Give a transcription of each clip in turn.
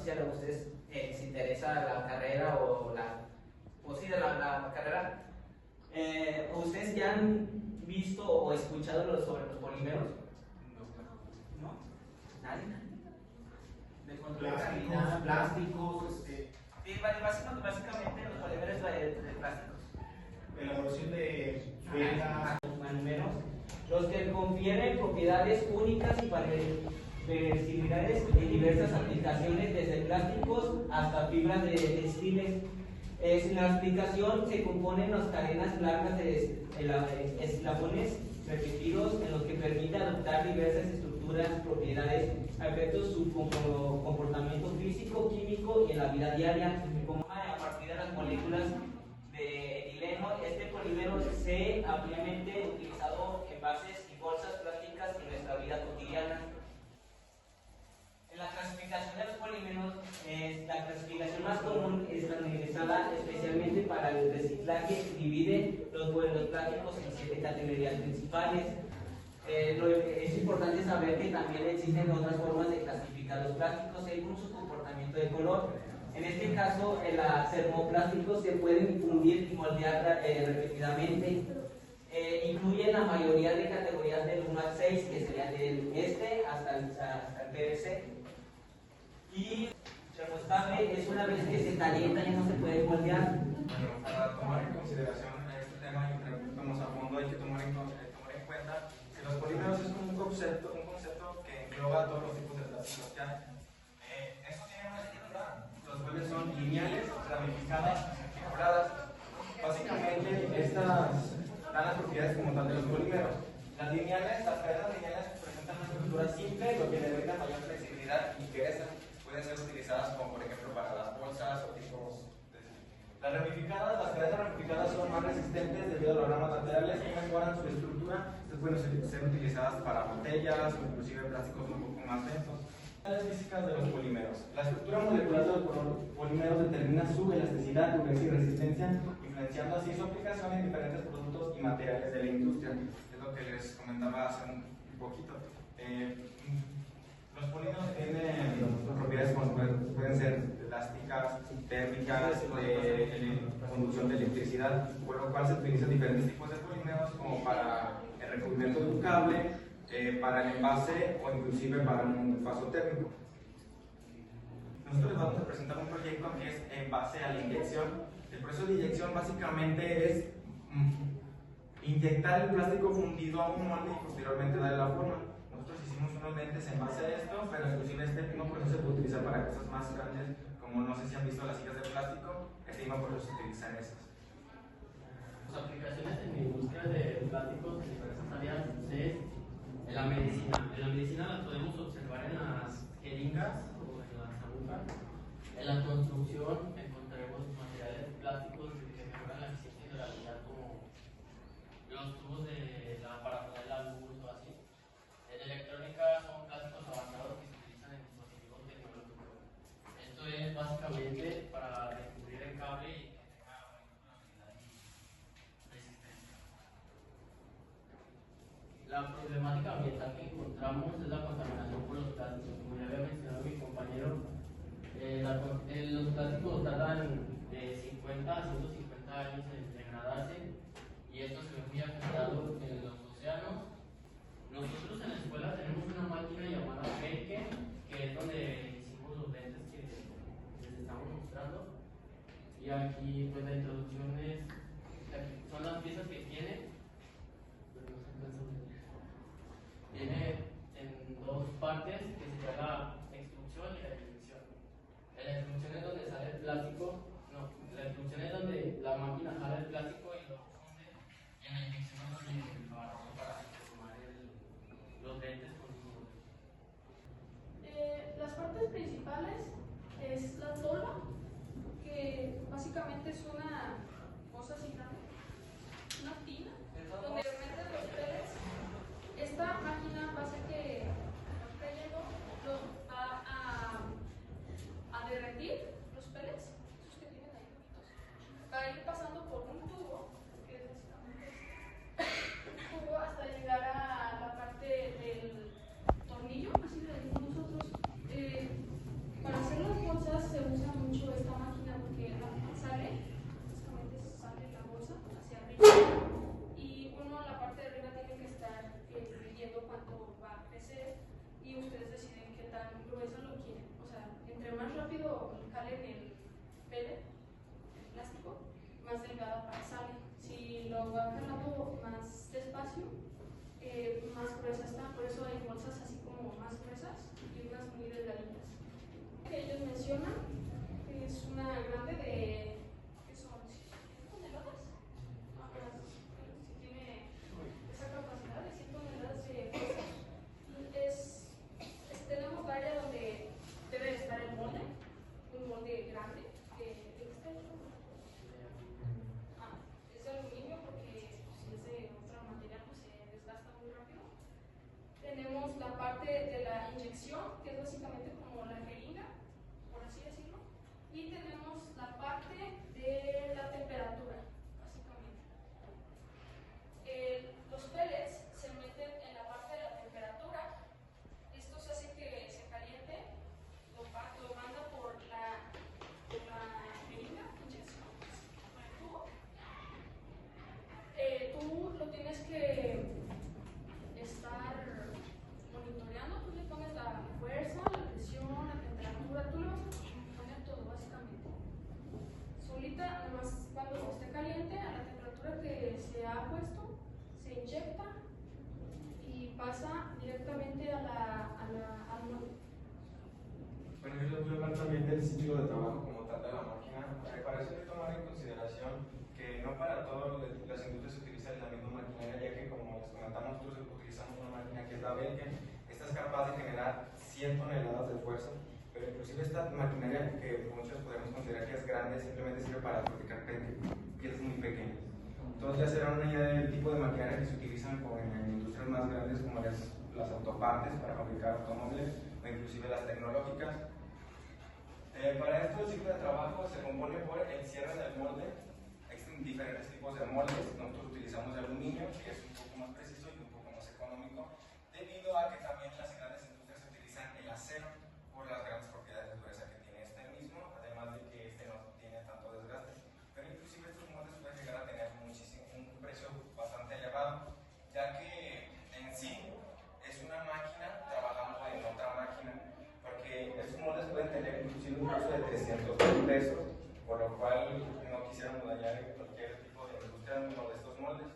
sé si a ustedes les interesa la carrera o sí, de la carrera. ¿Ustedes ya han visto o escuchado sobre los polímeros? ¿No? ¿Nadie? De control de calidad, plásticos, sí, básicamente los polímeros de plásticos. elaboración de velas, Polímeros, los que confieren propiedades únicas y versatilidades en diversas aplicaciones, desde plásticos hasta fibras de textiles. La aplicación se compone en las cadenas largas de eslabones repetidos en los que permite adoptar diversas estructuras, propiedades, efectos su comportamiento físico, químico y en la vida diaria, como a partir de las moléculas de etileno. Este polímero se ampliamente utilizado en bases y bolsas plásticas en nuestra vida cotidiana. En la clasificación de los polímeros, la clasificación más común es la utilizada especialmente para el reciclaje. Divide los plásticos en 7 categorías principales. Es importante saber que también existen otras formas de clasificar los plásticos según su comportamiento de color. En este caso, los termoplásticos se pueden fundir y moldear repetidamente. Incluyen la mayoría de categorías del 1 al 6, que serían del hasta el PVC. Y termostable es una vez que se calienta, ya no se puede moldear. Bueno, para tomar en consideración este tema y preguntarnos a fondo, hay que tomar en cuenta que los polímeros es un concepto que engloba todos los tipos de plásticos que hay. Estos tienen una estructura, los cuales son lineales, ramificadas, articuladas. Básicamente, estas dan las propiedades como tal de los polímeros. Las cadenas lineales presentan una estructura simple, lo que le brinda mayor flexibilidad y ligereza. Pueden ser utilizadas como por ejemplo para las bolsas o tipos de... Las cadenas ramificadas son más resistentes debido a los ramas laterales y mejoran su estructura. Estas pueden ser utilizadas para botellas o inclusive plásticos un poco más densos. Las físicas de los polímeros. La estructura molecular de los polímeros determina su elasticidad, dureza y resistencia, influenciando así su aplicación en diferentes productos y materiales de la industria. Es lo que les comentaba hace un poquito. Los polímeros tienen propiedades como pueden ser elásticas, térmicas, de conducción de electricidad, por lo cual se utilizan diferentes tipos de polímeros como para el recubrimiento de un cable, para el envase o inclusive para un paso térmico. Nosotros les vamos a presentar un proyecto que es en base a la inyección. El proceso de inyección básicamente es inyectar el plástico fundido a un molde y posteriormente darle la forma. Nosotros hicimos unos lentes en base a esto, pero inclusive este mismo proceso se puede utilizar para cosas más grandes, como no sé si han visto las sillas de plástico, este mismo proceso se utiliza en esas. Las aplicaciones en la industria de plásticos en diversas áreas es en la medicina. En la medicina las podemos observar en las jeringas o en las agujas. En la construcción encontraremos materiales plásticos que mejoran la eficiencia y durabilidad, como los tubos para poner la luz o así. En electrónica son plásticos avanzados que se utilizan en dispositivos tecnológicos. Esto es básicamente para recubrir el cable y que tenga durabilidad y resistencia. La problemática ambiental que encontramos es la contaminación por los plásticos. Como ya había mencionado mi compañero, los plásticos tardan de 50 a 150 años en degradarse y esto se ve muy afectado en los océanos. Nosotros en la escuela tenemos una máquina llamada Benke, que es donde hicimos los lentes que les estamos mostrando. Y aquí pues la introducción son las piezas que tiene. Viene en dos partes, que sería la extrusión y la inyección. En la extrusión es donde sale el plástico, la extrusión es donde la máquina jala el plástico y lo funde, y en la inyección es donde tenemos la parte de la inyección, que es básicamente como la jeringa, por así decirlo, y tenemos la parte de la temperatura, básicamente. Los pellets se meten en la parte de la temperatura. Esto se hace que se caliente, lo manda por la jeringa, inyección, por el tubo. Tú lo tienes que estar monitoreando, tú le pones la fuerza, la presión, la temperatura, tú le vas a poner todo básicamente. Solita, además, cuando esté caliente, a la temperatura que se ha puesto, se inyecta y pasa directamente al molde. Bueno, yo les voy a hablar también del ciclo de trabajo como tal de la máquina. Para eso hay que tomar en consideración que no para todas las industrias se utiliza la misma maquinaria, ya que como les comentamos, nosotros utilizamos una máquina que es la Belgen. Esta es capaz de generar 100 toneladas de fuerza, pero inclusive esta maquinaria, que muchos podemos considerar que es grande, simplemente sirve para fabricar piezas muy pequeñas. Entonces ya será una idea del tipo de maquinaria que se utilizan en industrias más grandes como las autopartes para fabricar automóviles o inclusive las tecnológicas. Para esto el ciclo de trabajo se compone por el cierre del molde. Existen diferentes tipos de moldes. Nosotros utilizamos de aluminio, que es un poco más preciso y un poco más económico, debido a que también en las grandes industrias se utilizan el acero por las grandes propiedades de dureza que tiene este mismo, además de que este no tiene tanto desgaste. Pero inclusive estos moldes pueden llegar a tener un precio bastante elevado, ya que en sí es una máquina trabajando en otra máquina, porque estos moldes pueden tener inclusive un costo de 300,000 pesos, por lo cual no quisiéramos dañar en cualquier tipo de industria uno de estos moldes.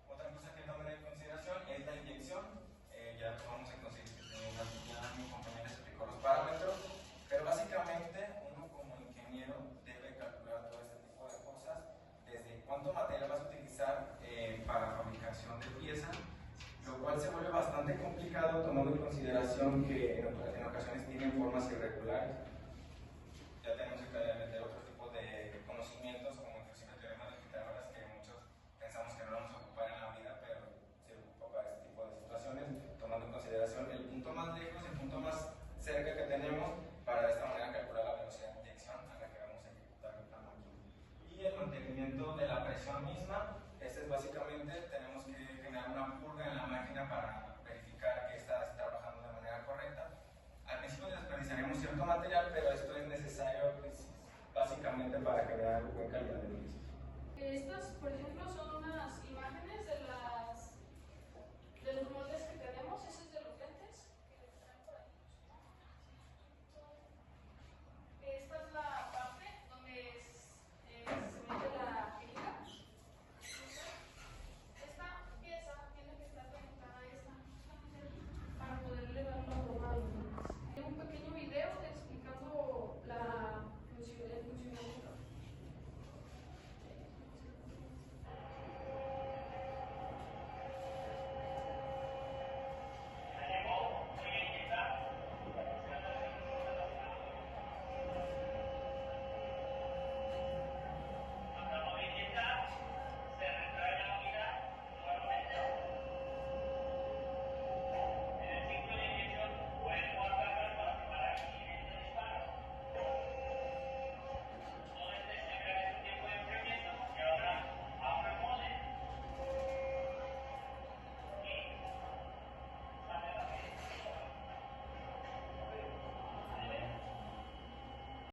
Otra cosa que tomen en consideración es la inyección. Ya vamos a conseguir que ya mi compañera explicó los parámetros, pero básicamente uno como ingeniero debe calcular todo este tipo de cosas, desde cuánto material vas a utilizar para fabricación de pieza, lo cual se vuelve bastante complicado tomando en consideración que en ocasiones tienen formas irregulares.